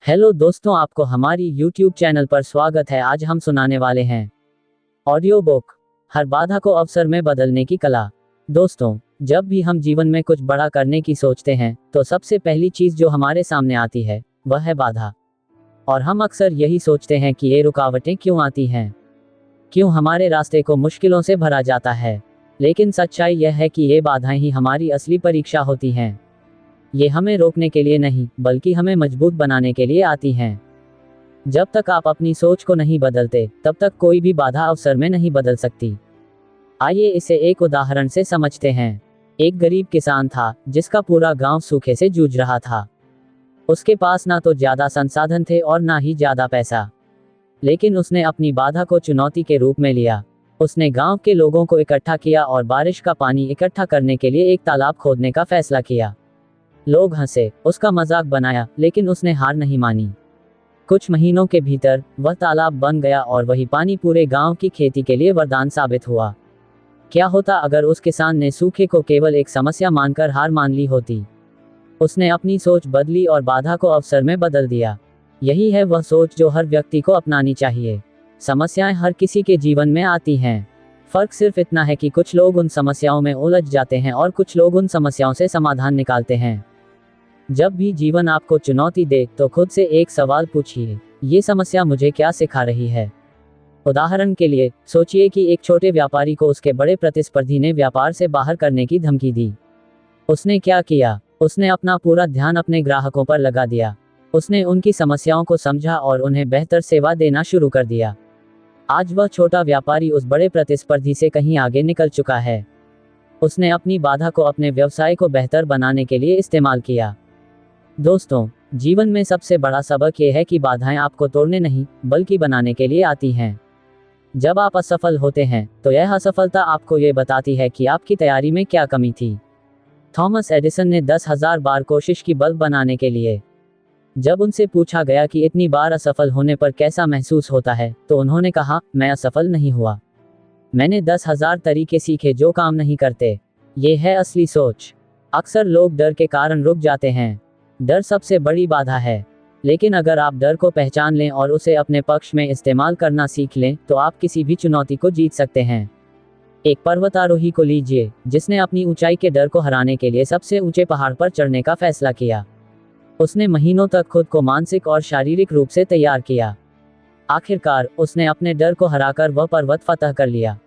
Hello दोस्तों, आपको हमारी YouTube चैनल पर स्वागत है। आज हम सुनाने वाले हैं ऑडियो बुक हर बाधा को अवसर में बदलने की कला। दोस्तों, जब भी हम जीवन में कुछ बड़ा करने की सोचते हैं तो सबसे पहली चीज जो हमारे सामने आती है वह है बाधा। और हम अक्सर यही सोचते हैं कि ये रुकावटें क्यों आती हैं, क्यों हमारे रास्ते को मुश्किलों से भरा जाता है। लेकिन सच्चाई यह है कि ये बाधाएं ही हमारी असली परीक्षा होती हैं। ये हमें रोकने के लिए नहीं बल्कि हमें मजबूत बनाने के लिए आती हैं। जब तक आप अपनी सोच को नहीं बदलते तब तक कोई भी बाधा अवसर में नहीं बदल सकती। आइए इसे एक उदाहरण से समझते हैं। एक गरीब किसान था जिसका पूरा गांव सूखे से जूझ रहा था। उसके पास ना तो ज्यादा संसाधन थे और ना ही ज्यादा पैसा। लेकिन उसने अपनी बाधा को चुनौती के रूप में लिया। उसने गांव के लोगों को इकट्ठा किया और बारिश का पानी इकट्ठा करने के लिए एक तालाब खोदने का फैसला किया। लोग हंसे, उसका मजाक बनाया, लेकिन उसने हार नहीं मानी। कुछ महीनों के भीतर वह तालाब बन गया और वही पानी पूरे गांव की खेती के लिए वरदान साबित हुआ। क्या होता अगर उस किसान ने सूखे को केवल एक समस्या मानकर हार मान ली होती। उसने अपनी सोच बदली और बाधा को अवसर में बदल दिया। यही है वह सोच जो हर व्यक्ति को अपनानी चाहिए। समस्याएं हर किसी के जीवन में आती हैं। फर्क सिर्फ इतना है कि कुछ लोग उन समस्याओं में उलझ जाते हैं और कुछ लोग उन समस्याओं से समाधान निकालते हैं। जब भी जीवन आपको चुनौती दे तो खुद से एक सवाल पूछिए, ये समस्या मुझे क्या सिखा रही है। उदाहरण के लिए सोचिए कि एक छोटे व्यापारी को उसके बड़े प्रतिस्पर्धी ने व्यापार से बाहर करने की धमकी दी। उसने क्या किया? उसने अपना पूरा ध्यान अपने ग्राहकों पर लगा दिया। उसने उनकी समस्याओं को समझा और उन्हें बेहतर सेवा देना शुरू कर दिया। आज वह छोटा व्यापारी उस बड़े प्रतिस्पर्धी से कहीं आगे निकल चुका है। उसने अपनी बाधा को अपने व्यवसाय को बेहतर बनाने के लिए इस्तेमाल किया। दोस्तों, जीवन में सबसे बड़ा सबक यह है कि बाधाएं आपको तोड़ने नहीं बल्कि बनाने के लिए आती हैं। जब आप असफल होते हैं तो यह असफलता आपको ये बताती है कि आपकी तैयारी में क्या कमी थी। थॉमस एडिसन ने 10,000 बार कोशिश की बल्ब बनाने के लिए। जब उनसे पूछा गया कि इतनी बार असफल होने पर कैसा महसूस होता है तो उन्होंने कहा, मैं असफल नहीं हुआ। मैंने 10,000 तरीके सीखे जो काम नहीं करते। ये है असली सोच। अक्सर लोग डर के कारण रुक जाते हैं। डर सबसे बड़ी बाधा है। लेकिन अगर आप डर को पहचान लें और उसे अपने पक्ष में इस्तेमाल करना सीख लें तो आप किसी भी चुनौती को जीत सकते हैं। एक पर्वतारोही को लीजिए जिसने अपनी ऊंचाई के डर को हराने के लिए सबसे ऊंचे पहाड़ पर चढ़ने का फैसला किया। उसने महीनों तक खुद को मानसिक और शारीरिक रूप से तैयार किया। आखिरकार उसने अपने डर को हराकर वह पर्वत फतह कर लिया।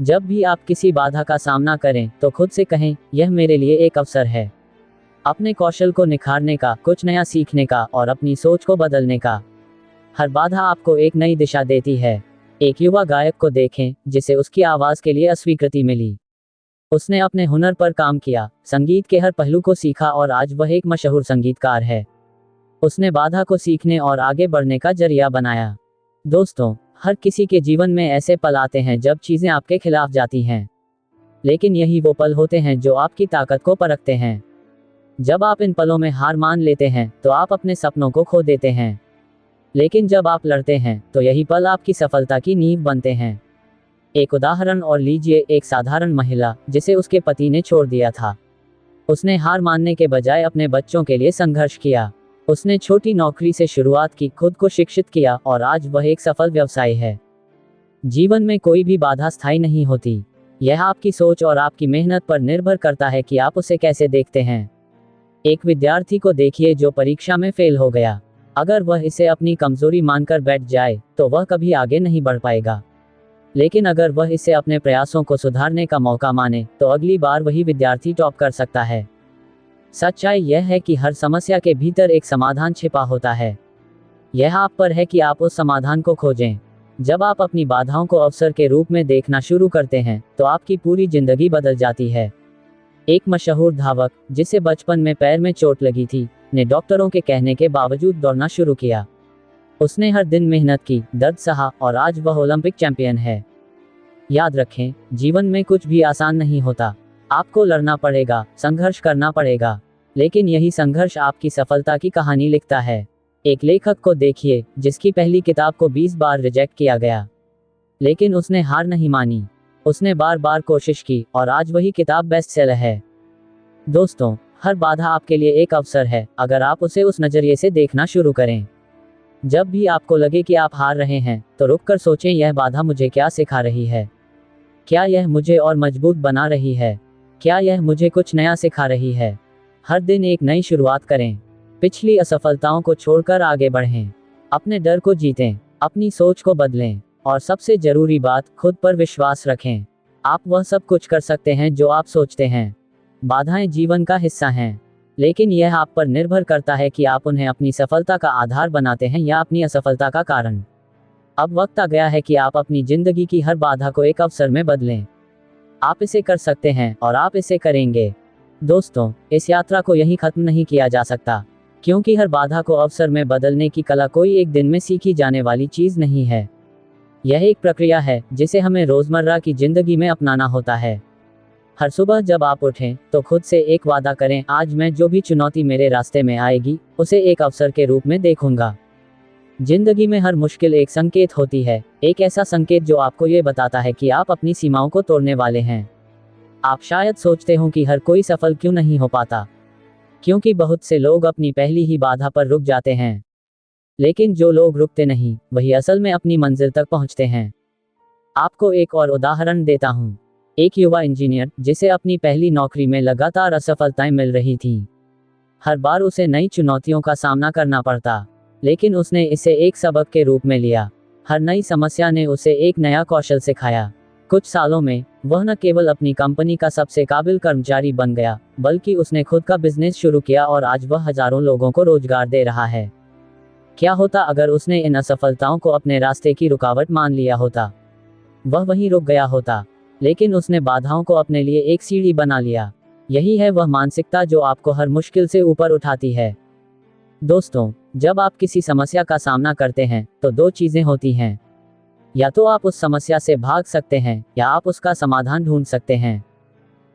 जब भी आप किसी बाधा का सामना करें तो खुद से कहें, यह मेरे लिए एक अवसर है। अपने कौशल को निखारने का, कुछ नया सीखने का और अपनी सोच को बदलने का। हर बाधा आपको एक नई दिशा देती है। एक युवा गायक को देखें जिसे उसकी आवाज के लिए अस्वीकृति मिली। उसने अपने हुनर पर काम किया, संगीत के हर पहलू को सीखा और आज वह एक मशहूर संगीतकार है। उसने बाधा को सीखने और आगे बढ़ने का जरिया बनाया। दोस्तों, हर किसी के जीवन में ऐसे पल आते हैं जब चीजें आपके खिलाफ जाती हैं। लेकिन यही वो पल होते हैं जो आपकी ताकत को परखते हैं। जब आप इन पलों में हार मान लेते हैं तो आप अपने सपनों को खो देते हैं। लेकिन जब आप लड़ते हैं तो यही पल आपकी सफलता की नींव बनते हैं। एक उदाहरण और लीजिए, एक साधारण महिला जिसे उसके पति ने छोड़ दिया था। उसने हार मानने के बजाय अपने बच्चों के लिए संघर्ष किया। उसने छोटी नौकरी से शुरुआत की, खुद को शिक्षित किया और आज वह एक सफल व्यवसायी है। जीवन में कोई भी बाधा स्थायी नहीं होती। यह आपकी सोच और आपकी मेहनत पर निर्भर करता है कि आप उसे कैसे देखते हैं। एक विद्यार्थी को देखिए जो परीक्षा में फेल हो गया। अगर वह इसे अपनी कमजोरी मानकर बैठ जाए तो वह कभी आगे नहीं बढ़ पाएगा। लेकिन अगर वह इसे अपने प्रयासों को सुधारने का मौका माने तो अगली बार वही विद्यार्थी टॉप कर सकता है। सच्चाई यह है कि हर समस्या के भीतर एक समाधान छिपा होता है। यह आप पर है कि आप उस समाधान को खोजें। जब आप अपनी बाधाओं को अवसर के रूप में देखना शुरू करते हैं तो आपकी पूरी जिंदगी बदल जाती है। एक मशहूर धावक जिसे बचपन में पैर में चोट लगी थी ने डॉक्टरों के कहने के बावजूद दौड़ना शुरू किया। उसने हर दिन मेहनत की, दर्द सहा और आज वह ओलंपिक चैंपियन है। याद रखें, जीवन में कुछ भी आसान नहीं होता। आपको लड़ना पड़ेगा, संघर्ष करना पड़ेगा। लेकिन यही संघर्ष आपकी सफलता की कहानी लिखता है। एक लेखक को देखिए जिसकी पहली किताब को 20 बार रिजेक्ट किया गया। लेकिन उसने हार नहीं मानी। उसने बार बार कोशिश की और आज वही किताब बेस्ट सेलर है। दोस्तों, हर बाधा आपके लिए एक अवसर है, अगर आप उसे उस नजरिए से देखना शुरू करें। जब भी आपको लगे कि आप हार रहे हैं, तो रुककर सोचें, यह बाधा मुझे क्या सिखा रही है? क्या यह मुझे और मजबूत बना रही है? क्या यह मुझे कुछ नया सिखा रही है? हर दिन एक नई शुरुआत करें। पिछली असफलताओं को छोड़कर आगे बढ़ें। अपने डर को जीतें, अपनी सोच को बदलें, और सबसे जरूरी बात, खुद पर विश्वास रखें। आप वह सब कुछ कर सकते हैं जो आप सोचते हैं। बाधाएं जीवन का हिस्सा हैं, लेकिन यह आप पर निर्भर करता है कि आप उन्हें अपनी सफलता का आधार बनाते हैं या अपनी असफलता का कारण। अब वक्त आ गया है कि आप अपनी जिंदगी की हर बाधा को एक अवसर में बदलें। आप इसे कर सकते हैं और आप इसे करेंगे। दोस्तों, इस यात्रा को यहीं खत्म नहीं किया जा सकता, क्योंकि हर बाधा को अवसर में बदलने की कला कोई एक दिन में सीखी जाने वाली चीज नहीं है। यह एक प्रक्रिया है जिसे हमें रोजमर्रा की जिंदगी में अपनाना होता है। हर सुबह जब आप उठें, तो खुद से एक वादा करें, आज मैं जो भी चुनौती मेरे रास्ते में आएगी, उसे एक अवसर के रूप में देखूंगा। जिंदगी में हर मुश्किल एक संकेत होती है, एक ऐसा संकेत जो आपको ये बताता है कि आप अपनी सीमाओं को तोड़ने वाले हैं। आप शायद सोचते हो कि हर कोई सफल क्यों नहीं हो पाता, क्योंकि बहुत से लोग अपनी पहली ही बाधा पर रुक जाते हैं। लेकिन जो लोग रुकते नहीं, वही असल में अपनी मंजिल तक पहुंचते हैं। आपको एक और उदाहरण देता हूं। एक युवा इंजीनियर, जिसे अपनी पहली नौकरी में लगातार असफलताएं मिल रही थीं। हर बार उसे नई चुनौतियों का सामना करना पड़ता, लेकिन उसने इसे एक सबक के रूप में लिया। हर नई समस्या ने उसे एक नया कौशल सिखाया। कुछ सालों में वह न केवल अपनी कंपनी का सबसे काबिल कर्मचारी बन गया, बल्कि उसने खुद का बिजनेस शुरू किया और आज वह हजारों लोगों को रोजगार दे रहा है। क्या होता अगर उसने इन असफलताओं को अपने रास्ते की रुकावट मान लिया होता? वह वहीं रुक गया होता, लेकिन उसने बाधाओं को अपने लिए एक सीढ़ी बना लिया। यही है वह मानसिकता जो आपको हर मुश्किल से ऊपर उठाती है। दोस्तों, जब आप किसी समस्या का सामना करते हैं, तो दो चीजें होती हैं। या तो आप उस समस्या से भाग सकते हैं, या आप उसका समाधान ढूंढ सकते हैं।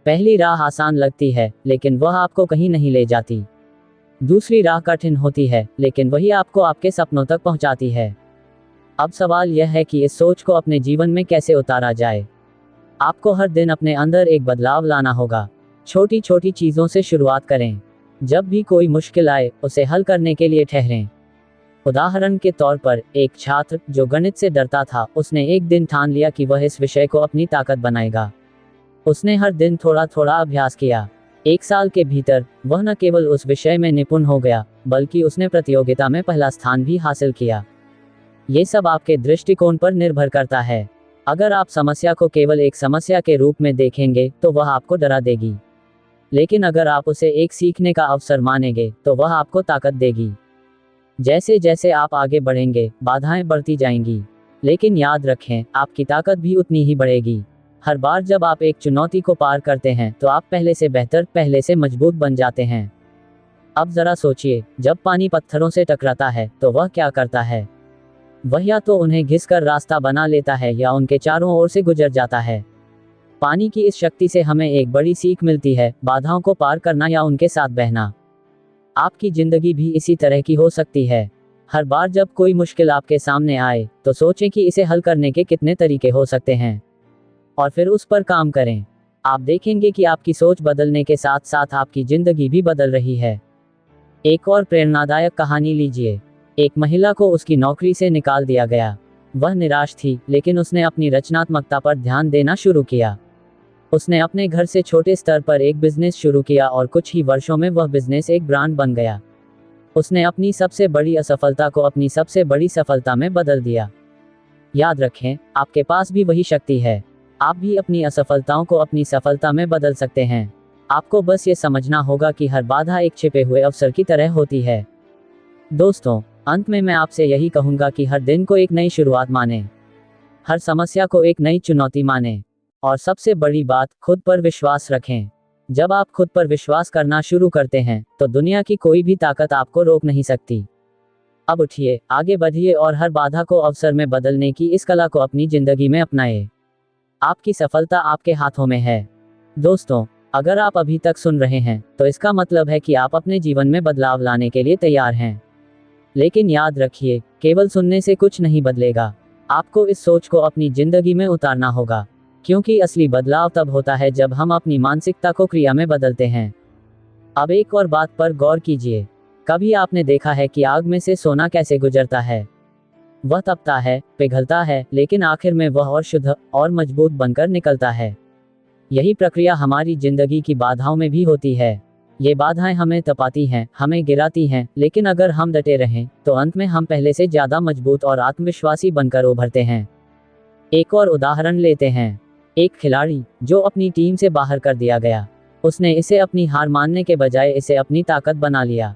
पहली राह आसान लगती है, लेकिन वह आपको कहीं नहीं ले जाती। दूसरी राह कठिन होती है, लेकिन वही आपको आपके सपनों तक पहुंचाती है। अब सवाल यह है कि इस सोच को अपने जीवन में कैसे उतारा जाए। आपको हर दिन अपने अंदर एक बदलाव लाना होगा। छोटी छोटी चीजों से शुरुआत करें। जब भी कोई मुश्किल आए, उसे हल करने के लिए ठहरें। उदाहरण के तौर पर, एक छात्र जो गणित से डरता था, उसने एक दिन ठान लिया कि वह इस विषय को अपनी ताकत बनाएगा। उसने हर दिन थोड़ा थोड़ा अभ्यास किया। एक साल के भीतर वह न केवल उस विषय में निपुण हो गया, बल्कि उसने प्रतियोगिता में पहला स्थान भी हासिल किया। ये सब आपके दृष्टिकोण पर निर्भर करता है। अगर आप समस्या को केवल एक समस्या के रूप में देखेंगे, तो वह आपको डरा देगी। लेकिन अगर आप उसे एक सीखने का अवसर मानेंगे, तो वह आपको ताकत देगी। जैसे जैसे आप आगे बढ़ेंगे, बाधाएं बढ़ती जाएंगी, लेकिन याद रखें, आपकी ताकत भी उतनी ही बढ़ेगी। हर बार जब आप एक चुनौती को पार करते हैं, तो आप पहले से बेहतर, पहले से मजबूत बन जाते हैं। अब जरा सोचिए, जब पानी पत्थरों से टकराता है, तो वह क्या करता है? वह या तो उन्हें घिसकर रास्ता बना लेता है, या उनके चारों ओर से गुजर जाता है। पानी की इस शक्ति से हमें एक बड़ी सीख मिलती है, बाधाओं को पार करना या उनके साथ बहना। आपकी जिंदगी भी इसी तरह की हो सकती है। हर बार जब कोई मुश्किल आपके सामने आए, तो सोचें कि इसे हल करने के कितने तरीके हो सकते हैं, और फिर उस पर काम करें। आप देखेंगे कि आपकी सोच बदलने के साथ साथ आपकी जिंदगी भी बदल रही है। एक और प्रेरणादायक कहानी लीजिए। एक महिला को उसकी नौकरी से निकाल दिया गया। वह निराश थी, लेकिन उसने अपनी रचनात्मकता पर ध्यान देना शुरू किया। उसने अपने घर से छोटे स्तर पर एक बिजनेस शुरू किया, और कुछ ही वर्षों में वह बिजनेस एक ब्रांड बन गया। उसने अपनी सबसे बड़ी असफलता को अपनी सबसे बड़ी सफलता में बदल दिया। याद रखें, आपके पास भी वही शक्ति है। आप भी अपनी असफलताओं को अपनी सफलता में बदल सकते हैं। आपको बस ये समझना होगा कि हर बाधा एक छिपे हुए अवसर की तरह होती है। दोस्तों, अंत में मैं आपसे यही कहूंगा कि हर दिन को एक नई शुरुआत मानें। हर समस्या को एक नई चुनौती मानें। और सबसे बड़ी बात, खुद पर विश्वास रखें। जब आप खुद पर विश्वास करना शुरू करते हैं, तो दुनिया की कोई भी ताकत आपको रोक नहीं सकती। अब उठिए, आगे बढ़िए और हर बाधा को अवसर में बदलने की इस कला को अपनी जिंदगी में अपनाएं। आपकी सफलता आपके हाथों में है। दोस्तों, अगर आप अभी तक सुन रहे हैं, तो इसका मतलब है कि आप अपने जीवन में बदलाव लाने के लिए तैयार हैं। लेकिन याद रखिए, केवल सुनने से कुछ नहीं बदलेगा। आपको इस सोच को अपनी जिंदगी में उतारना होगा, क्योंकि असली बदलाव तब होता है जब हम अपनी मानसिकता को क्रिया में बदलते हैं। अब एक और बात पर गौर कीजिए। कभी आपने देखा है कि आग में से सोना कैसे गुजरता है? वह तपता है, पिघलता है, लेकिन आखिर में वह और शुद्ध और मजबूत बनकर निकलता है। यही प्रक्रिया हमारी जिंदगी की बाधाओं में भी होती है। ये बाधाएं हमें तपाती हैं, हमें गिराती हैं, लेकिन अगर हम डटे रहें, तो अंत में हम पहले से ज्यादा मजबूत और आत्मविश्वासी बनकर उभरते हैं। एक और उदाहरण लेते हैं। एक खिलाड़ी जो अपनी टीम से बाहर कर दिया गया, उसने इसे अपनी हार मानने के बजाय इसे अपनी ताकत बना लिया।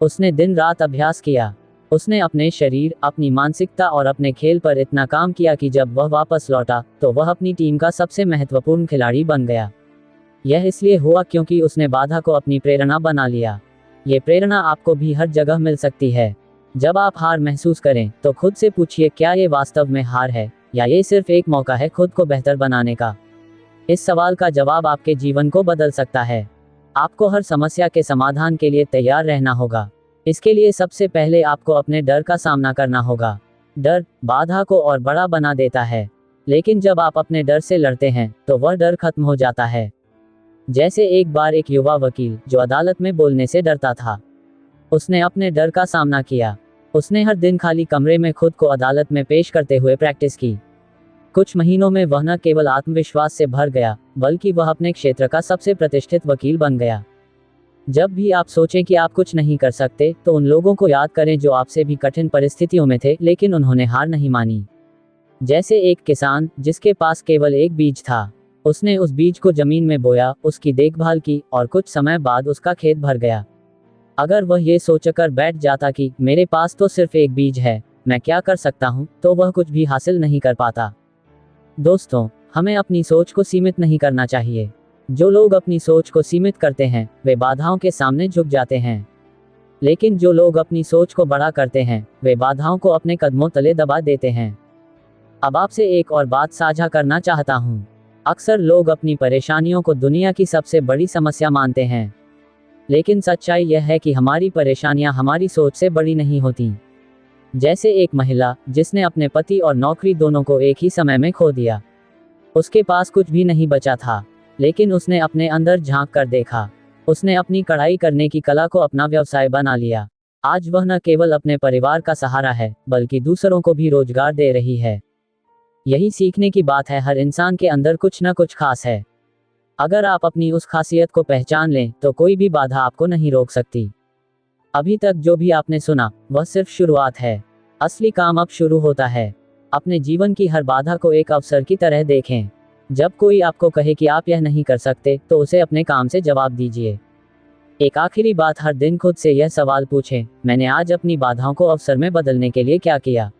उसने दिन रात अभ्यास किया। उसने अपने शरीर, अपनी मानसिकता और अपने खेल पर इतना काम किया कि जब वह वापस लौटा, तो वह अपनी टीम का सबसे महत्वपूर्ण खिलाड़ी बन गया। यह इसलिए हुआ क्योंकि उसने बाधा को अपनी प्रेरणा बना लिया। ये प्रेरणा आपको भी हर जगह मिल सकती है। जब आप हार महसूस करें, तो खुद से पूछिए, क्या ये वास्तव में हार है, या ये सिर्फ एक मौका है खुद को बेहतर बनाने का? इस सवाल का जवाब आपके जीवन को बदल सकता है। आपको हर समस्या के समाधान के लिए तैयार रहना होगा। इसके लिए सबसे पहले आपको अपने डर का सामना करना होगा। डर बाधा को और बड़ा बना देता है, लेकिन जब आप अपने डर से लड़ते हैं, तो वह डर खत्म हो जाता है। जैसे एक बार एक युवा वकील जो अदालत में बोलने से डरता था, उसने अपने डर का सामना किया। उसने हर दिन खाली कमरे में खुद को अदालत में पेश करते हुए प्रैक्टिस की। कुछ महीनों में वह न केवल आत्मविश्वास से भर गया, बल्कि वह अपने क्षेत्र का सबसे प्रतिष्ठित वकील बन गया। जब भी आप सोचें कि आप कुछ नहीं कर सकते, तो उन लोगों को याद करें जो आपसे भी कठिन परिस्थितियों में थे, लेकिन उन्होंने हार नहीं मानी। जैसे एक किसान जिसके पास केवल एक बीज था। उसने उस बीज को जमीन में बोया, उसकी देखभाल की, और कुछ समय बाद उसका खेत भर गया। अगर वह ये सोचकर बैठ जाता कि मेरे पास तो सिर्फ एक बीज है, मैं क्या कर सकता हूँ, तो वह कुछ भी हासिल नहीं कर पाता। दोस्तों, हमें अपनी सोच को सीमित नहीं करना चाहिए। जो लोग अपनी सोच को सीमित करते हैं, वे बाधाओं के सामने झुक जाते हैं। लेकिन जो लोग अपनी सोच को बड़ा करते हैं, वे बाधाओं को अपने कदमों तले दबा देते हैं। अब आपसे एक और बात साझा करना चाहता हूँ। अक्सर लोग अपनी परेशानियों को दुनिया की सबसे बड़ी समस्या मानते हैं, लेकिन सच्चाई यह है कि हमारी परेशानियां हमारी सोच से बड़ी नहीं होती। जैसे एक महिला जिसने अपने पति और नौकरी दोनों को एक ही समय में खो दिया। उसके पास कुछ भी नहीं बचा था, लेकिन उसने अपने अंदर झांक कर देखा। उसने अपनी कढ़ाई करने की कला को अपना व्यवसाय बना लिया। आज वह न केवल अपने परिवार का सहारा है, बल्कि दूसरों को भी रोजगार दे रही है। यही सीखने की बात है, हर इंसान के अंदर कुछ न कुछ खास है। अगर आप अपनी उस खासियत को पहचान लें, तो कोई भी बाधा आपको नहीं रोक सकती। अभी तक जो भी आपने सुना, वह सिर्फ शुरुआत है। असली काम अब शुरू होता है। अपने जीवन की हर बाधा को एक अवसर की तरह देखें। जब कोई आपको कहे कि आप यह नहीं कर सकते, तो उसे अपने काम से जवाब दीजिए। एक आखिरी बात, हर दिन खुद से यह सवाल पूछें, मैंने आज अपनी बाधाओं को अवसर में बदलने के लिए क्या किया?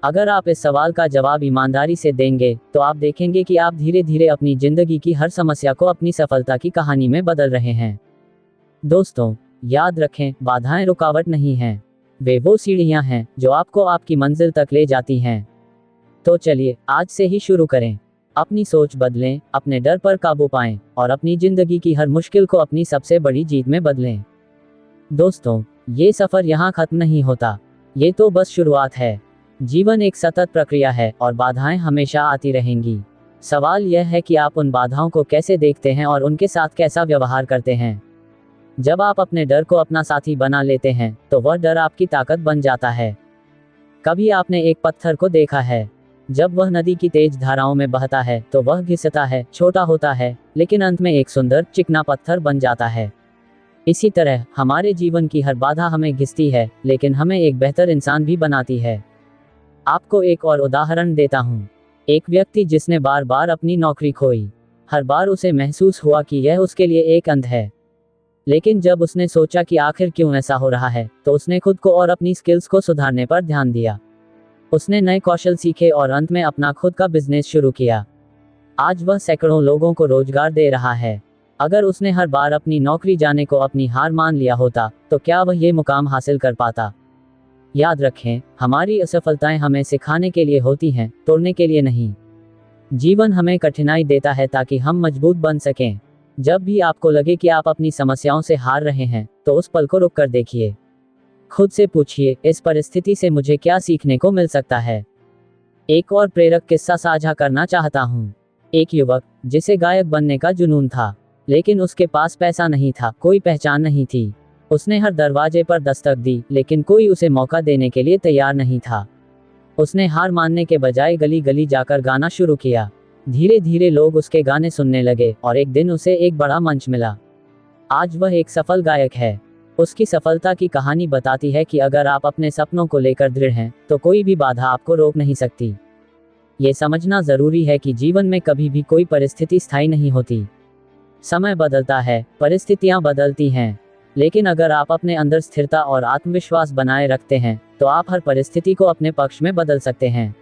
अगर आप इस सवाल का जवाब ईमानदारी से देंगे, तो आप देखेंगे कि आप धीरे धीरे अपनी जिंदगी की हर समस्या को अपनी सफलता की कहानी में बदल रहे हैं। दोस्तों, याद रखें, बाधाएं रुकावट नहीं हैं। वे वो सीढ़ियां हैं जो आपको आपकी मंजिल तक ले जाती हैं। तो चलिए, आज से ही शुरू करें। अपनी सोच बदलें, अपने डर पर काबू पाएं, और अपनी जिंदगी की हर मुश्किल को अपनी सबसे बड़ी जीत में बदलें। दोस्तों, ये सफर यहाँ खत्म नहीं होता। ये तो बस शुरुआत है। जीवन एक सतत प्रक्रिया है, और बाधाएं हमेशा आती रहेंगी। सवाल यह है कि आप उन बाधाओं को कैसे देखते हैं और उनके साथ कैसा व्यवहार करते हैं। जब आप अपने डर को अपना साथी बना लेते हैं, तो वह डर आपकी ताकत बन जाता है। कभी आपने एक पत्थर को देखा है? जब वह नदी की तेज धाराओं में बहता है, तो वह घिसता है, छोटा होता है, लेकिन अंत में एक सुंदर, चिकना पत्थर बन जाता है। इसी तरह हमारे जीवन की हर बाधा हमें घिसती है, लेकिन हमें एक बेहतर इंसान भी बनाती है। आपको एक और उदाहरण देता हूँ। एक व्यक्ति जिसने बार बार अपनी नौकरी खोई। हर बार उसे महसूस हुआ कि यह उसके लिए एक अंत है। लेकिन जब उसने सोचा कि आखिर क्यों ऐसा हो रहा है, तो उसने खुद को और अपनी स्किल्स को सुधारने पर ध्यान दिया। उसने नए कौशल सीखे और अंत में अपना खुद का बिजनेस शुरू किया। आज वह सैकड़ों लोगों को रोजगार दे रहा है। अगर उसने हर बार अपनी नौकरी जाने को अपनी हार मान लिया होता, तो क्या वह ये मुकाम हासिल कर पाता? याद रखें, हमारी असफलताएं हमें सिखाने के लिए होती हैं, तोड़ने के लिए नहीं। जीवन हमें कठिनाई देता है ताकि हम मजबूत बन सकें। जब भी आपको लगे कि आप अपनी समस्याओं से हार रहे हैं, तो उस पल को रुक कर देखिए। खुद से पूछिए, इस परिस्थिति से मुझे क्या सीखने को मिल सकता है? एक और प्रेरक किस्सा साझा करना चाहता हूँ। एक युवक जिसे गायक बनने का जुनून था। लेकिन उसके पास पैसा नहीं था, कोई पहचान नहीं थी। उसने हर दरवाजे पर दस्तक दी, लेकिन कोई उसे मौका देने के लिए तैयार नहीं था। उसने हार मानने के बजाय गली गली जाकर गाना शुरू किया। धीरे धीरे लोग उसके गाने सुनने लगे और एक दिन उसे एक बड़ा मंच मिला। आज वह एक सफल गायक है। उसकी सफलता की कहानी बताती है कि अगर आप अपने सपनों को लेकर दृढ़ हैं, तो कोई भी बाधा आपको रोक नहीं सकती। ये समझना जरूरी है कि जीवन में कभी भी कोई परिस्थिति स्थायी नहीं होती। समय बदलता है, परिस्थितियां बदलती हैं, लेकिन अगर आप अपने अंदर स्थिरता और आत्मविश्वास बनाए रखते हैं, तो आप हर परिस्थिति को अपने पक्ष में बदल सकते हैं।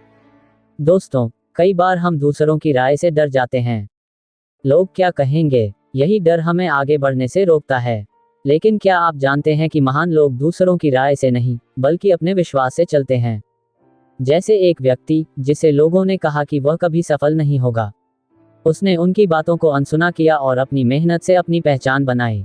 दोस्तों, कई बार हम दूसरों की राय से डर जाते हैं। लोग क्या कहेंगे, यही डर हमें आगे बढ़ने से रोकता है। लेकिन क्या आप जानते हैं कि महान लोग दूसरों की राय से नहीं, बल्कि अपने विश्वास से चलते हैं। जैसे एक व्यक्ति जिसे लोगों ने कहा कि वह कभी सफल नहीं होगा, उसने उनकी बातों को अनसुना किया और अपनी मेहनत से अपनी पहचान बनाई।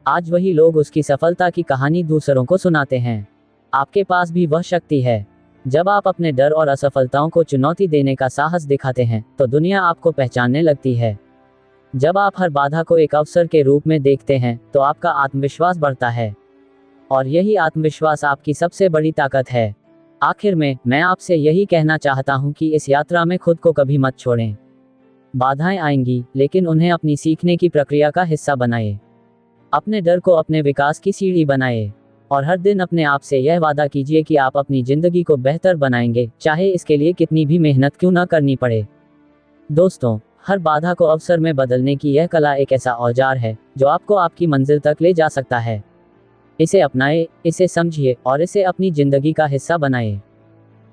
आज वही लोग उसकी सफलता की कहानी दूसरों को सुनाते हैं। आपके पास भी वह शक्ति है। जब आप अपने डर और असफलताओं को चुनौती देने का साहस दिखाते हैं, तो दुनिया आपको पहचानने लगती है। जब आप हर बाधा को एक अवसर के रूप में देखते हैं, तो आपका आत्मविश्वास बढ़ता है। और यही आत्मविश्वास आपकी सबसे बड़ी ताकत है। आखिर में, मैं आपसे यही कहना चाहता हूँ कि इस यात्रा में खुद को कभी मत छोड़ें। बाधाएं आएंगी, लेकिन उन्हें अपनी सीखने की प्रक्रिया का हिस्सा बनाएं। अपने डर को अपने विकास की सीढ़ी बनाएं। और हर दिन अपने आप से यह वादा कीजिए कि आप अपनी जिंदगी को बेहतर बनाएंगे, चाहे इसके लिए कितनी भी मेहनत क्यों न करनी पड़े। दोस्तों, हर बाधा को अवसर में बदलने की यह कला एक ऐसा औजार है जो आपको आपकी मंजिल तक ले जा सकता है। इसे अपनाएं, इसे समझिए और इसे अपनी जिंदगी का हिस्सा बनाएं।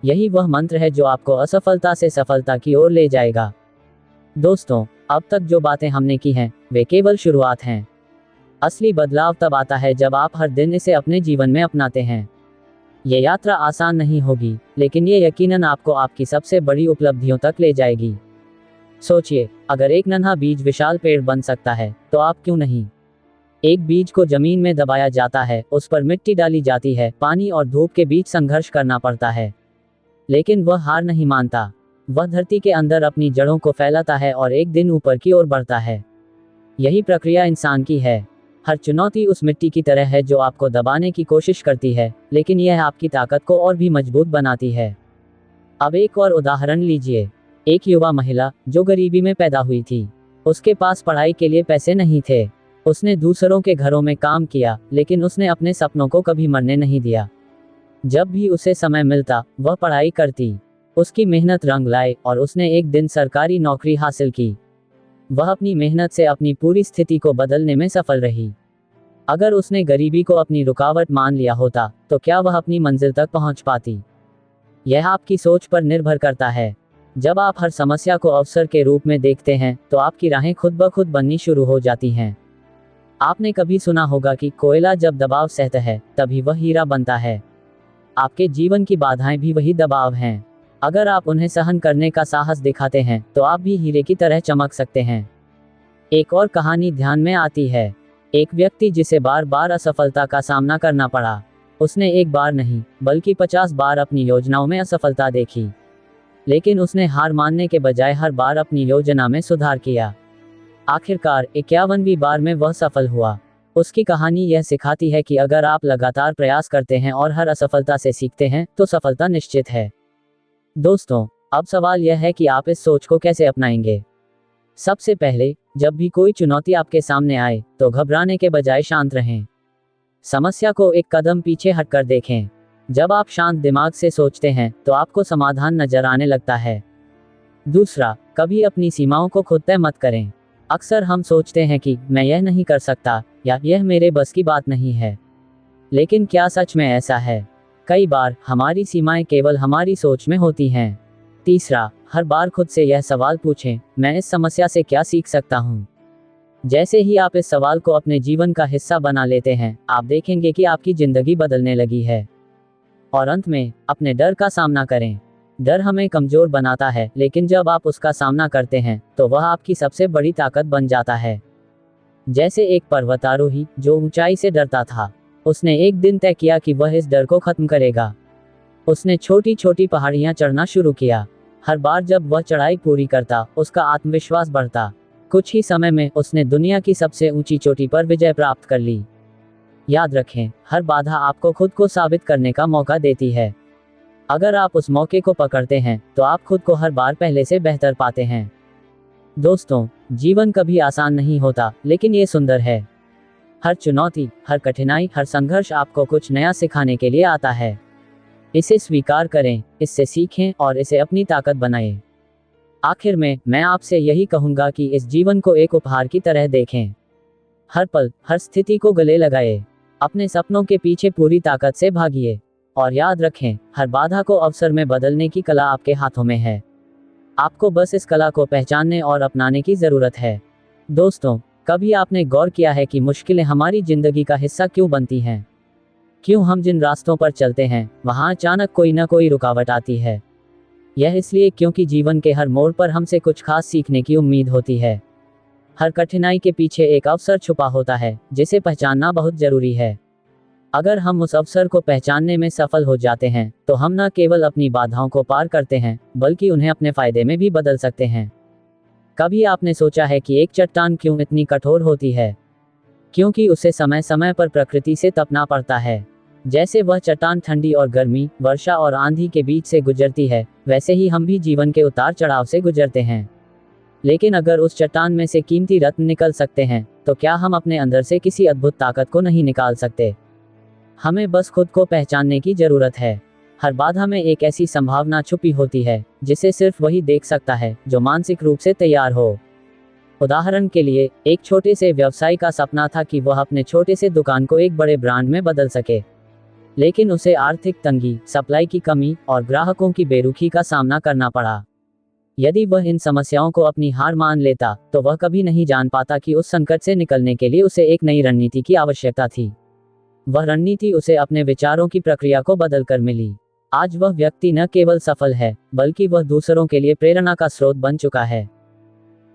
यही वह मंत्र है जो आपको असफलता से सफलता की ओर ले जाएगा। दोस्तों, अब तक जो बातें हमने की हैं, वे केवल शुरुआत हैं। असली बदलाव तब आता है जब आप हर दिन इसे अपने जीवन में अपनाते हैं। ये यात्रा आसान नहीं होगी, लेकिन ये यकीनन आपको आपकी सबसे बड़ी उपलब्धियों तक ले जाएगी। सोचिए, अगर एक नन्हा बीज विशाल पेड़ बन सकता है, तो आप क्यों नहीं। एक बीज को जमीन में दबाया जाता है, उस पर मिट्टी डाली जाती है, पानी और धूप के बीच संघर्ष करना पड़ता है, लेकिन वह हार नहीं मानता। वह धरती के अंदर अपनी जड़ों को फैलाता है और एक दिन ऊपर की ओर बढ़ता है। यही प्रक्रिया इंसान की है। हर चुनौती उस मिट्टी की तरह है जो आपको दबाने की कोशिश करती है, लेकिन यह आपकी ताकत को और भी मजबूत बनाती है। अब एक और उदाहरण लीजिए। एक युवा महिला जो गरीबी में पैदा हुई थी। उसके पास पढ़ाई के लिए पैसे नहीं थे। उसने दूसरों के घरों में काम किया, लेकिन उसने अपने सपनों को कभी मरने नहीं दिया। जब भी उसे समय मिलता, वह पढ़ाई करती। उसकी मेहनत रंग लाए और उसने एक दिन सरकारी नौकरी हासिल की। वह अपनी मेहनत से अपनी पूरी स्थिति को बदलने में सफल रही। अगर उसने गरीबी को अपनी रुकावट मान लिया होता, तो क्या वह अपनी मंजिल तक पहुंच पाती? यह आपकी सोच पर निर्भर करता है। जब आप हर समस्या को अवसर के रूप में देखते हैं, तो आपकी राहें खुद ब खुद बननी शुरू हो जाती हैं। आपने कभी सुना होगा कि कोयला जब दबाव सहता है, तभी वह हीरा बनता है। आपके जीवन की बाधाएं भी वही दबाव हैं। अगर आप उन्हें सहन करने का साहस दिखाते हैं, तो आप भी हीरे की तरह चमक सकते हैं। एक और कहानी ध्यान में आती है। एक व्यक्ति जिसे बार बार असफलता का सामना करना पड़ा। उसने एक बार नहीं, बल्कि 50 बार अपनी योजनाओं में असफलता देखी, लेकिन उसने हार मानने के बजाय हर बार अपनी योजना में सुधार किया। आखिरकार 51वीं बार में वह सफल हुआ। उसकी कहानी यह सिखाती है कि अगर आप लगातार प्रयास करते हैं और हर असफलता से सीखते हैं, तो सफलता निश्चित है। दोस्तों, अब सवाल यह है कि आप इस सोच को कैसे अपनाएंगे। सबसे पहले, जब भी कोई चुनौती आपके सामने आए, तो घबराने के बजाय शांत रहें। समस्या को एक कदम पीछे हटकर देखें। जब आप शांत दिमाग से सोचते हैं, तो आपको समाधान नजर आने लगता है। दूसरा, कभी अपनी सीमाओं को खुद तय मत करें। अक्सर हम सोचते हैं कि मैं यह नहीं कर सकता, या यह मेरे बस की बात नहीं है। लेकिन क्या सच में ऐसा है? कई बार हमारी सीमाएं केवल हमारी सोच में होती हैं। तीसरा, हर बार खुद से यह सवाल पूछें, मैं इस समस्या से क्या सीख सकता हूँ। जैसे ही आप इस सवाल को अपने जीवन का हिस्सा बना लेते हैं, आप देखेंगे कि आपकी जिंदगी बदलने लगी है। और अंत में, अपने डर का सामना करें। डर हमें कमजोर बनाता है, लेकिन जब आप उसका सामना करते हैं, तो वह आपकी सबसे बड़ी ताकत बन जाता है। जैसे एक पर्वतारोही जो ऊंचाई से डरता था, उसने एक दिन तय किया कि वह इस डर को खत्म करेगा। उसने छोटी छोटी पहाड़ियां चढ़ना शुरू किया। हर बार जब वह चढ़ाई पूरी करता, उसका आत्मविश्वास बढ़ता। कुछ ही समय में उसने दुनिया की सबसे ऊंची चोटी पर विजय प्राप्त कर ली। याद रखें, हर बाधा आपको खुद को साबित करने का मौका देती है। अगर आप उस मौके को पकड़ते हैं तो आप खुद को हर बार पहले से बेहतर पाते हैं। दोस्तों, जीवन कभी आसान नहीं होता, लेकिन ये सुंदर है। हर चुनौती, हर कठिनाई, हर संघर्ष आपको कुछ नया सिखाने के लिए आता है। इसे स्वीकार करें, इससे सीखें और इसे अपनी ताकत बनाएं। आखिर में मैं आपसे यही कहूंगा कि इस जीवन को एक उपहार की तरह देखें। हर पल, हर स्थिति को गले लगाएं। अपने सपनों के पीछे पूरी ताकत से भागिए। और याद रखें, हर बाधा को अवसर में बदलने की कला आपके हाथों में है। आपको बस इस कला को पहचानने और अपनाने की जरूरत है। दोस्तों, कभी आपने गौर किया है कि मुश्किलें हमारी जिंदगी का हिस्सा क्यों बनती हैं? क्यों हम जिन रास्तों पर चलते हैं वहां अचानक कोई ना कोई रुकावट आती है? यह इसलिए क्योंकि जीवन के हर मोड़ पर हमसे कुछ खास सीखने की उम्मीद होती है। हर कठिनाई के पीछे एक अवसर छुपा होता है, जिसे पहचानना बहुत जरूरी है। अगर हम उस अवसर को पहचानने में सफल हो जाते हैं तो हम न केवल अपनी बाधाओं को पार करते हैं, बल्कि उन्हें अपने फायदे में भी बदल सकते हैं। कभी आपने सोचा है कि एक चट्टान क्यों इतनी कठोर होती है? क्योंकि उसे समय समय पर प्रकृति से तपना पड़ता है। जैसे वह चट्टान ठंडी और गर्मी, वर्षा और आंधी के बीच से गुजरती है, वैसे ही हम भी जीवन के उतार चढ़ाव से गुजरते हैं। लेकिन अगर उस चट्टान में से कीमती रत्न निकल सकते हैं, तो क्या हम अपने अंदर से किसी अद्भुत ताकत को नहीं निकाल सकते? हमें बस खुद को पहचानने की जरूरत है। हर बाधा में एक ऐसी संभावना छुपी होती है, जिसे सिर्फ वही देख सकता है जो मानसिक रूप से तैयार हो। उदाहरण के लिए, एक छोटे से व्यवसायी का सपना था कि वह अपने छोटे से दुकान को एक बड़े ब्रांड में बदल सके। लेकिन उसे आर्थिक तंगी, सप्लाई की कमी और ग्राहकों की बेरुखी का सामना करना पड़ा। यदि वह इन समस्याओं को अपनी हार मान लेता, तो वह कभी नहीं जान पाता कि उस संकट से निकलने के लिए उसे एक नई रणनीति की आवश्यकता थी। वह रणनीति उसे अपने विचारों की प्रक्रिया को बदलकर मिली। आज वह व्यक्ति न केवल सफल है, बल्कि वह दूसरों के लिए प्रेरणा का स्रोत बन चुका है।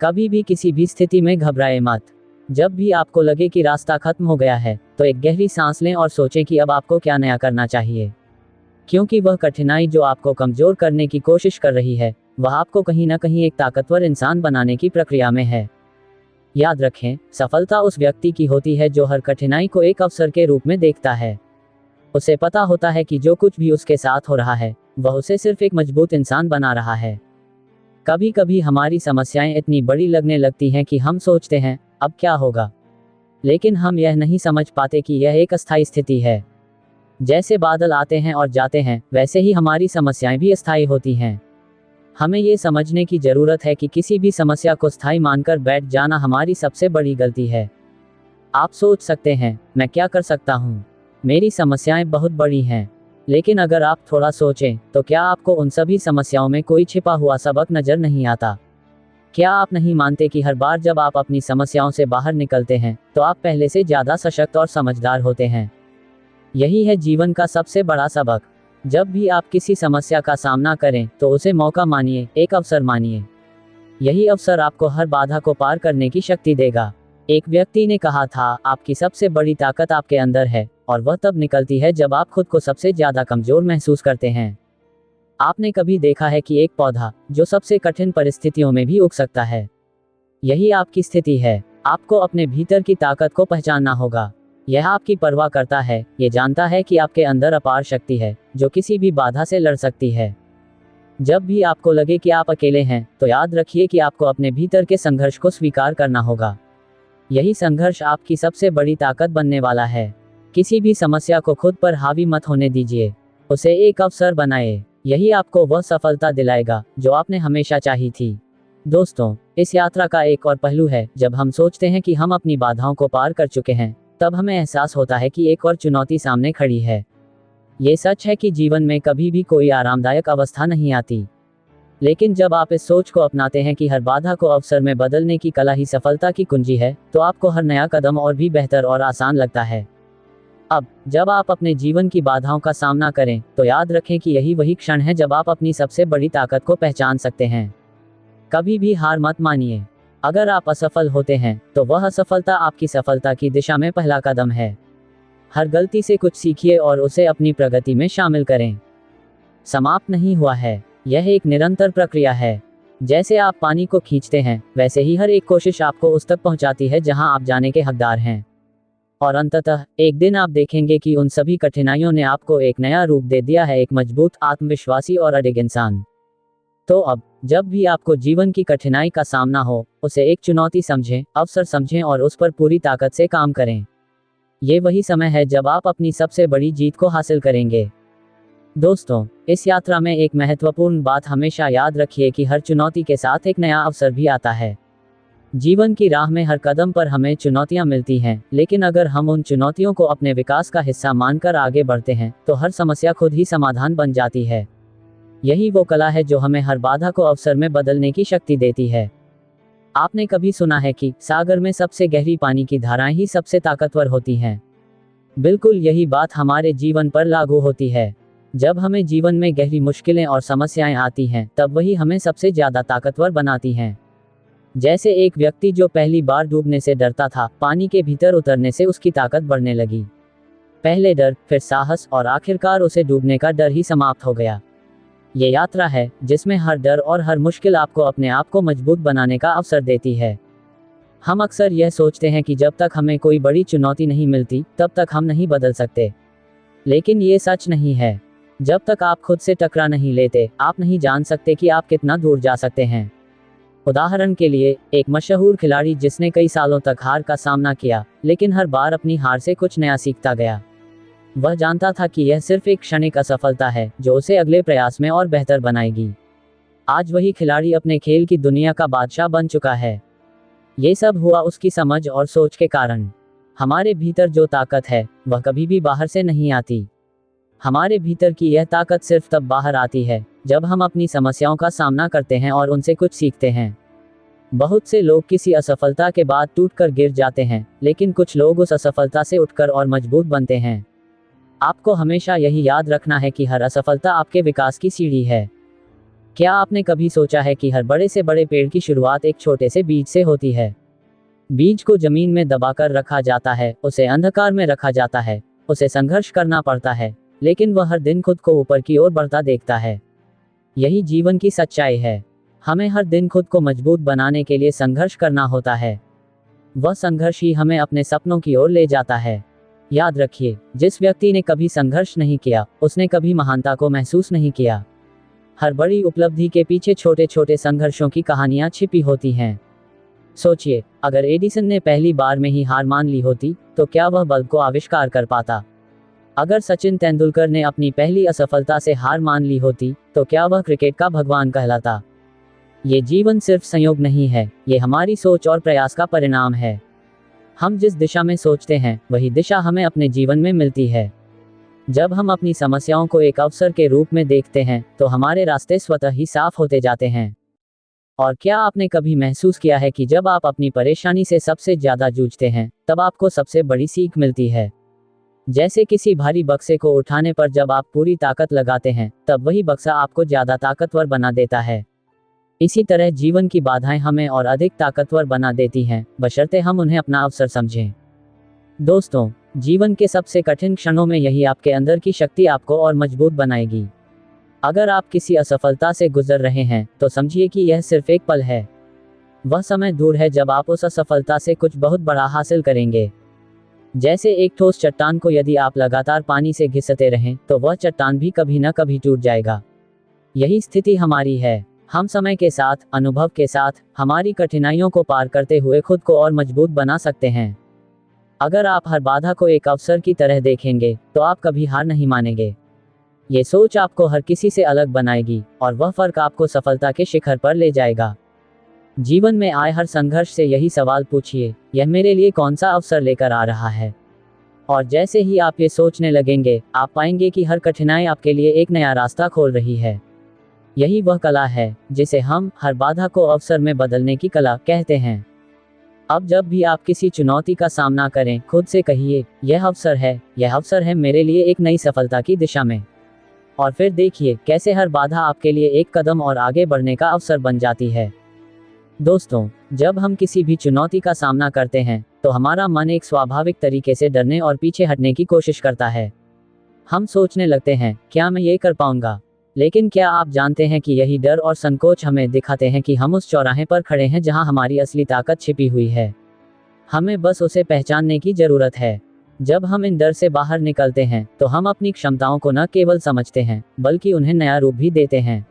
कभी भी किसी भी स्थिति में घबराए मत। जब भी आपको लगे कि रास्ता खत्म हो गया है, तो एक गहरी सांस लें और सोचें कि अब आपको क्या नया करना चाहिए। क्योंकि वह कठिनाई जो आपको कमजोर करने की कोशिश कर रही है, वह आपको कहीं न कहीं एक ताकतवर इंसान बनाने की प्रक्रिया में है। याद रखें, सफलता उस व्यक्ति की होती है जो हर कठिनाई को एक अवसर के रूप में देखता है। उसे पता होता है कि जो कुछ भी उसके साथ हो रहा है, वह उसे सिर्फ एक मजबूत इंसान बना रहा है। कभी कभी हमारी समस्याएं इतनी बड़ी लगने लगती हैं कि हम सोचते हैं, अब क्या होगा? लेकिन हम यह नहीं समझ पाते कि यह एक अस्थायी स्थिति है। जैसे बादल आते हैं और जाते हैं, वैसे ही हमारी समस्याएं भी अस्थायी होती हैं। हमें ये समझने की जरूरत है कि किसी भी समस्या को स्थायी मानकर बैठ जाना हमारी सबसे बड़ी गलती है। आप सोच सकते हैं, मैं क्या कर सकता हूँ? मेरी समस्याएं बहुत बड़ी हैं। लेकिन अगर आप थोड़ा सोचें, तो क्या आपको उन सभी समस्याओं में कोई छिपा हुआ सबक नजर नहीं आता? क्या आप नहीं मानते कि हर बार जब आप अपनी समस्याओं से बाहर निकलते हैं, तो आप पहले से ज्यादा सशक्त और समझदार होते हैं? यही है जीवन का सबसे बड़ा सबक। जब भी आप किसी समस्या का सामना करें, तो उसे मौका मानिए, एक अवसर मानिए। यही अवसर आपको हर बाधा को पार करने की शक्ति देगा। एक व्यक्ति ने कहा था, आपकी सबसे बड़ी ताकत आपके अंदर है, और वह तब निकलती है जब आप खुद को सबसे ज्यादा कमजोर महसूस करते हैं। आपने कभी देखा है कि एक पौधा, जो सबसे कठिन परिस्थितियों में भी उग सकता है? यही आपकी स्थिति है। आपको अपने भीतर की ताकत को पहचानना होगा। यह आपकी परवाह करता है, ये जानता है कि आपके अंदर अपार शक्ति है, जो किसी भी बाधा से लड़ सकती है। जब भी आपको लगे कि आप अकेले हैं, तो याद रखिए कि आपको अपने भीतर के संघर्ष को स्वीकार करना होगा। यही संघर्ष आपकी सबसे बड़ी ताकत बनने वाला है। किसी भी समस्या को खुद पर हावी मत होने दीजिए, उसे एक अवसर बनाएं। यही आपको वह सफलता दिलाएगा जो आपने हमेशा चाही थी। दोस्तों, इस यात्रा का एक और पहलू है, जब हम सोचते हैं कि हम अपनी बाधाओं को पार कर चुके हैं, तब हमें एहसास होता है कि एक और चुनौती सामने खड़ी है। ये सच है कि जीवन में कभी भी कोई आरामदायक अवस्था नहीं आती। लेकिन जब आप इस सोच को अपनाते हैं कि हर बाधा को अवसर में बदलने की कला ही सफलता की कुंजी है, तो आपको हर नया कदम और भी बेहतर और आसान लगता है। अब जब आप अपने जीवन की बाधाओं का सामना करें, तो याद रखें कि यही वही क्षण है जब आप अपनी सबसे बड़ी ताकत को पहचान सकते हैं। कभी भी हार मत मानिए। अगर आप असफल होते हैं, तो वह असफलता आपकी सफलता की दिशा में पहला कदम है। हर गलती से कुछ सीखिए और उसे अपनी प्रगति में शामिल करें। समाप्त नहीं हुआ है, यह एक निरंतर प्रक्रिया है। जैसे आप पानी को खींचते हैं, वैसे ही हर एक कोशिश आपको उस तक पहुंचाती है जहां आप जाने के हकदार हैं। और अंततः एक दिन आप देखेंगे कि उन सभी कठिनाइयों ने आपको एक नया रूप दे दिया है, एक मजबूत, आत्मविश्वासी और अडिग इंसान। तो अब जब भी आपको जीवन की कठिनाई का सामना हो, उसे एक चुनौती समझें, अवसर समझें और उस पर पूरी ताकत से काम करें। ये वही समय है जब आप अपनी सबसे बड़ी जीत को हासिल करेंगे। दोस्तों, इस यात्रा में एक महत्वपूर्ण बात हमेशा याद रखिए कि हर चुनौती के साथ एक नया अवसर भी आता है। जीवन की राह में हर कदम पर हमें चुनौतियां मिलती हैं, लेकिन अगर हम उन चुनौतियों को अपने विकास का हिस्सा मानकर आगे बढ़ते हैं, तो हर समस्या खुद ही समाधान बन जाती है। यही वो कला है जो हमें हर बाधा को अवसर में बदलने की शक्ति देती है। आपने कभी सुना है कि सागर में सबसे गहरी पानी की धाराएं ही सबसे ताकतवर होती हैं। बिल्कुल यही बात हमारे जीवन पर लागू होती है। जब हमें जीवन में गहरी मुश्किलें और समस्याएं आती हैं, तब वही हमें सबसे ज्यादा ताकतवर बनाती हैं। जैसे एक व्यक्ति जो पहली बार डूबने से डरता था, पानी के भीतर उतरने से उसकी ताकत बढ़ने लगी। पहले डर, फिर साहस और आखिरकार उसे डूबने का डर ही समाप्त हो गया। ये यात्रा है जिसमें हर डर और हर मुश्किल आपको अपने आप को मजबूत बनाने का अवसर देती है। हम अक्सर यह सोचते हैं कि जब तक हमें कोई बड़ी चुनौती नहीं मिलती, तब तक हम नहीं बदल सकते। लेकिन ये सच नहीं है। जब तक आप खुद से टकरा नहीं लेते, आप नहीं जान सकते कि आप कितना दूर जा सकते हैं। उदाहरण के लिए, एक मशहूर खिलाड़ी जिसने कई सालों तक हार का सामना किया, लेकिन हर बार अपनी हार से कुछ नया सीखता गया। वह जानता था कि यह सिर्फ एक क्षणिक असफलता है, जो उसे अगले प्रयास में और बेहतर बनाएगी। आज वही खिलाड़ी अपने खेल की दुनिया का बादशाह बन चुका है। ये सब हुआ उसकी समझ और सोच के कारण। हमारे भीतर जो ताकत है, वह कभी भी बाहर से नहीं आती। हमारे भीतर की यह ताकत सिर्फ तब बाहर आती है जब हम अपनी समस्याओं का सामना करते हैं और उनसे कुछ सीखते हैं। बहुत से लोग किसी असफलता के बाद टूटकर गिर जाते हैं, लेकिन कुछ लोग उस असफलता से उठकर और मजबूत बनते हैं। आपको हमेशा यही याद रखना है कि हर असफलता आपके विकास की सीढ़ी है। क्या आपने कभी सोचा है कि हर बड़े से बड़े पेड़ की शुरुआत एक छोटे से बीज से होती है? बीज को जमीन में दबाकर रखा जाता है, उसे अंधकार में रखा जाता है, उसे संघर्ष करना पड़ता है, लेकिन वह हर दिन खुद को ऊपर की ओर बढ़ता देखता है। यही जीवन की सच्चाई है। हमें हर दिन खुद को मजबूत बनाने के लिए संघर्ष करना होता है। वह संघर्ष ही हमें अपने सपनों की ओर ले जाता है। याद रखिए, जिस व्यक्ति ने कभी संघर्ष नहीं किया, उसने कभी महानता को महसूस नहीं किया। हर बड़ी उपलब्धि के पीछे छोटे छोटे संघर्षों की कहानियां छिपी होती हैं। सोचिए, अगर एडिसन ने पहली बार में ही हार मान ली होती, तो क्या वह बल्ब को आविष्कार कर पाता? अगर सचिन तेंदुलकर ने अपनी पहली असफलता से हार मान ली होती, तो क्या वह क्रिकेट का भगवान कहलाता? ये जीवन सिर्फ संयोग नहीं है, ये हमारी सोच और प्रयास का परिणाम है। हम जिस दिशा में सोचते हैं, वही दिशा हमें अपने जीवन में मिलती है। जब हम अपनी समस्याओं को एक अवसर के रूप में देखते हैं, तो हमारे रास्ते स्वतः ही साफ होते जाते हैं। और क्या आपने कभी महसूस किया है कि जब आप अपनी परेशानी से सबसे ज्यादा जूझते हैं, तब आपको सबसे बड़ी सीख मिलती है? जैसे किसी भारी बक्से को उठाने पर जब आप पूरी ताकत लगाते हैं, तब वही बक्सा आपको ज्यादा ताकतवर बना देता है। इसी तरह जीवन की बाधाएं हमें और अधिक ताकतवर बना देती हैं, बशर्ते हम उन्हें अपना अवसर समझें। दोस्तों, जीवन के सबसे कठिन क्षणों में यही आपके अंदर की शक्ति आपको और मजबूत बनाएगी। अगर आप किसी असफलता से गुजर रहे हैं, तो समझिए कि यह सिर्फ एक पल है। वह समय दूर है जब आप उस असफलता से कुछ बहुत बड़ा हासिल करेंगे। जैसे एक ठोस चट्टान को यदि आप लगातार पानी से घिसते रहें, तो वह चट्टान भी कभी न कभी टूट जाएगा। यही स्थिति हमारी है। हम समय के साथ, अनुभव के साथ, हमारी कठिनाइयों को पार करते हुए खुद को और मजबूत बना सकते हैं। अगर आप हर बाधा को एक अवसर की तरह देखेंगे, तो आप कभी हार नहीं मानेंगे। ये सोच आपको हर किसी से अलग बनाएगी, और वह फर्क आपको सफलता के शिखर पर ले जाएगा। जीवन में आए हर संघर्ष से यही सवाल पूछिए, यह मेरे लिए कौन सा अवसर लेकर आ रहा है? और जैसे ही आप ये सोचने लगेंगे, आप पाएंगे कि हर कठिनाई आपके लिए एक नया रास्ता खोल रही है। यही वह कला है जिसे हम हर बाधा को अवसर में बदलने की कला कहते हैं। अब जब भी आप किसी चुनौती का सामना करें, खुद से कहिए, यह अवसर है मेरे लिए एक नई सफलता की दिशा में। और फिर देखिए कैसे हर बाधा आपके लिए एक कदम और आगे बढ़ने का अवसर बन जाती है। दोस्तों, जब हम किसी भी चुनौती का सामना करते हैं, तो हमारा मन एक स्वाभाविक तरीके से डरने और पीछे हटने की कोशिश करता है। हम सोचने लगते हैं, क्या मैं ये कर पाऊंगा? क्या मैं ये कर पाऊंगा? और फिर देखिए कैसे हर बाधा आपके लिए एक कदम और आगे बढ़ने का अवसर बन जाती है। दोस्तों, जब हम किसी भी चुनौती का सामना करते हैं, तो हमारा मन एक स्वाभाविक तरीके से डरने और पीछे हटने की कोशिश करता है। हम सोचने लगते हैं, क्या मैं ये कर पाऊंगा? लेकिन क्या आप जानते हैं कि यही डर और संकोच हमें दिखाते हैं कि हम उस चौराहे पर खड़े हैं जहां हमारी असली ताकत छिपी हुई है। हमें बस उसे पहचानने की जरूरत है। जब हम इन डर से बाहर निकलते हैं तो हम अपनी क्षमताओं को न केवल समझते हैं बल्कि उन्हें नया रूप भी देते हैं।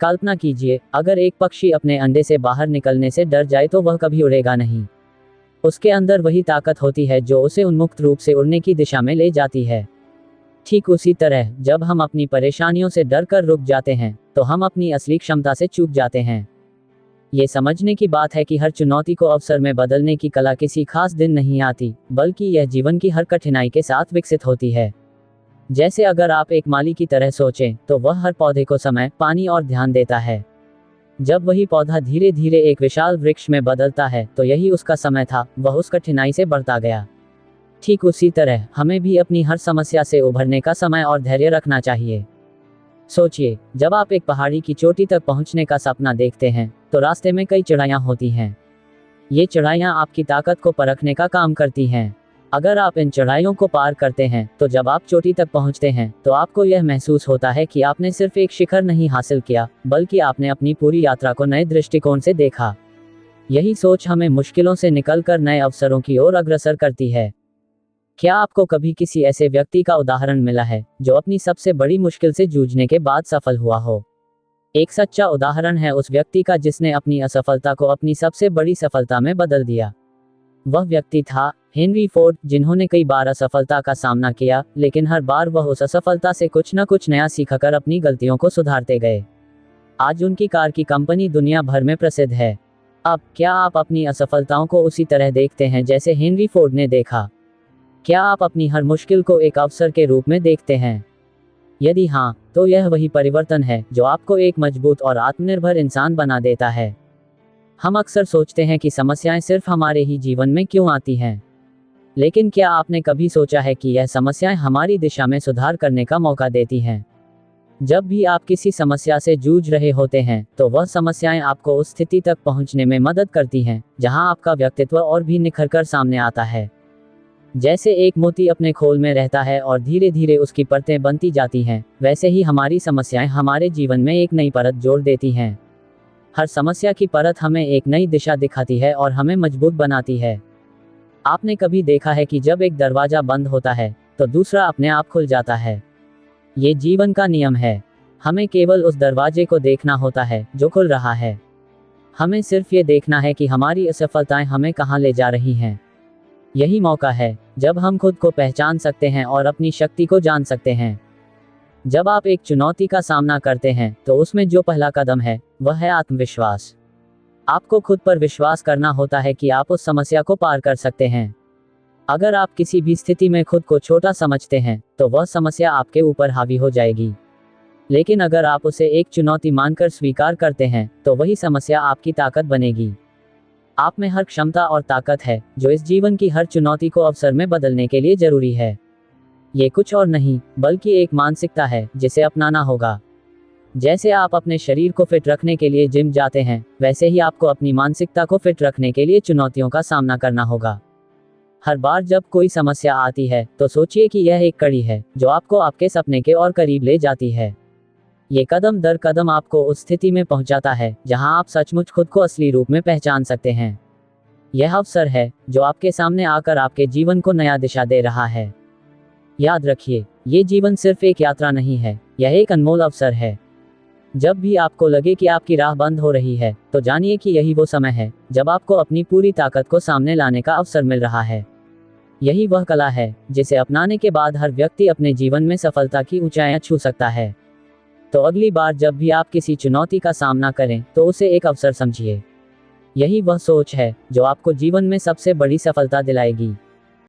कल्पना कीजिए, अगर एक पक्षी अपने अंडे से बाहर निकलने से डर जाए तो वह कभी उड़ेगा नहीं। उसके अंदर वही ताकत होती है जो उसे उन्मुक्त रूप से उड़ने की दिशा में ले जाती है। ठीक उसी तरह जब हम अपनी परेशानियों से डर कर रुक जाते हैं तो हम अपनी असली क्षमता से चूक जाते हैं। ये समझने की बात है कि हर चुनौती को अवसर में बदलने की कला किसी खास दिन नहीं आती, बल्कि यह जीवन की हर कठिनाई के साथ विकसित होती है। जैसे अगर आप एक माली की तरह सोचें तो वह हर पौधे को समय, पानी और ध्यान देता है। जब वही पौधा धीरे धीरे एक विशाल वृक्ष में बदलता है तो यही उसका समय था, वह उस कठिनाई से बढ़ता गया। ठीक उसी तरह हमें भी अपनी हर समस्या से उभरने का समय और धैर्य रखना चाहिए। सोचिए, जब आप एक पहाड़ी की चोटी तक पहुंचने का सपना देखते हैं तो रास्ते में कई चढ़ाइयां होती हैं। ये चढ़ाइयां आपकी ताकत को परखने का काम करती हैं। अगर आप इन चढ़ाइयों को पार करते हैं तो जब आप चोटी तक पहुंचते हैं तो आपको यह महसूस होता है कि आपने सिर्फ एक शिखर नहीं हासिल किया, बल्कि आपने अपनी पूरी यात्रा को नए दृष्टिकोण से देखा। यही सोच हमें मुश्किलों से निकलकर नए अवसरों की ओर अग्रसर करती है। क्या आपको कभी किसी ऐसे व्यक्ति का उदाहरण मिला है जो अपनी सबसे बड़ी मुश्किल से जूझने के बाद सफल हुआ हो? एक सच्चा उदाहरण है उस व्यक्ति का जिसने अपनी असफलता को अपनी सबसे बड़ी सफलता में बदल दिया। वह व्यक्ति था हेनरी फोर्ड, जिन्होंने कई बार असफलता का सामना किया, लेकिन हर बार वह उस असफलता से कुछ न कुछ नया सीखकर अपनी गलतियों को सुधारते गए। आज उनकी कार की कंपनी दुनिया भर में प्रसिद्ध है। अब क्या आप अपनी असफलताओं को उसी तरह देखते हैं जैसे हेनरी फोर्ड ने देखा? क्या आप अपनी हर मुश्किल को एक अवसर के रूप में देखते हैं? यदि हाँ, तो यह वही परिवर्तन है जो आपको एक मजबूत और आत्मनिर्भर इंसान बना देता है। हम अक्सर सोचते हैं कि समस्याएं सिर्फ हमारे ही जीवन में क्यों आती हैं, लेकिन क्या आपने कभी सोचा है कि यह समस्याएं हमारी दिशा में सुधार करने का मौका देती हैं? जब भी आप किसी समस्या से जूझ रहे होते हैं तो वह समस्याएं आपको उस स्थिति तक पहुंचने में मदद करती हैं जहां आपका व्यक्तित्व और भी निखरकर सामने आता है। जैसे एक मोती अपने खोल में रहता है और धीरे धीरे उसकी परतें बनती जाती हैं, वैसे ही हमारी समस्याएं हमारे जीवन में एक नई परत जोड़ देती हैं। हर समस्या की परत हमें एक नई दिशा दिखाती है और हमें मजबूत बनाती है। आपने कभी देखा है कि जब एक दरवाजा बंद होता है तो दूसरा अपने आप खुल जाता है? ये जीवन का नियम है। हमें केवल उस दरवाजे को देखना होता है जो खुल रहा है। हमें सिर्फ ये देखना है कि हमारी असफलताएं हमें कहां ले जा रही हैं। यही मौका है जब हम खुद को पहचान सकते हैं और अपनी शक्ति को जान सकते हैं। जब आप एक चुनौती का सामना करते हैं तो उसमें जो पहला कदम है वह है आत्मविश्वास। आपको खुद पर विश्वास करना होता है कि आप उस समस्या को पार कर सकते हैं। अगर आप किसी भी स्थिति में खुद को छोटा समझते हैं तो वह समस्या आपके ऊपर हावी हो जाएगी। लेकिन अगर आप उसे एक चुनौती मानकर स्वीकार करते हैं तो वही समस्या आपकी ताकत बनेगी। आप में हर क्षमता और ताकत है जो इस जीवन की हर चुनौती को अवसर में बदलने के लिए जरूरी है। ये कुछ और नहीं बल्कि एक मानसिकता है जिसे अपनाना होगा। जैसे आप अपने शरीर को फिट रखने के लिए जिम जाते हैं, वैसे ही आपको अपनी मानसिकता को फिट रखने के लिए चुनौतियों का सामना करना होगा। हर बार जब कोई समस्या आती है तो सोचिए कि यह एक कड़ी है जो आपको आपके सपने के और करीब ले जाती है। ये कदम दर कदम आपको उस स्थिति में पहुंचाता है जहां आप सचमुच खुद को असली रूप में पहचान सकते हैं। यह अवसर है जो आपके सामने आकर आपके जीवन को नया दिशा दे रहा है। याद रखिए, ये जीवन सिर्फ एक यात्रा नहीं है, यह एक अनमोल अवसर है। जब भी आपको लगे कि आपकी राह बंद हो रही है तो जानिए कि यही वो समय है जब आपको अपनी पूरी ताकत को सामने लाने का अवसर मिल रहा है। यही वह कला है जिसे अपनाने के बाद हर व्यक्ति अपने जीवन में सफलता की ऊंचाइयां छू सकता है। तो अगली बार जब भी आप किसी चुनौती का सामना करें तो उसे एक अवसर समझिए। यही वह सोच है जो आपको जीवन में सबसे बड़ी सफलता दिलाएगी।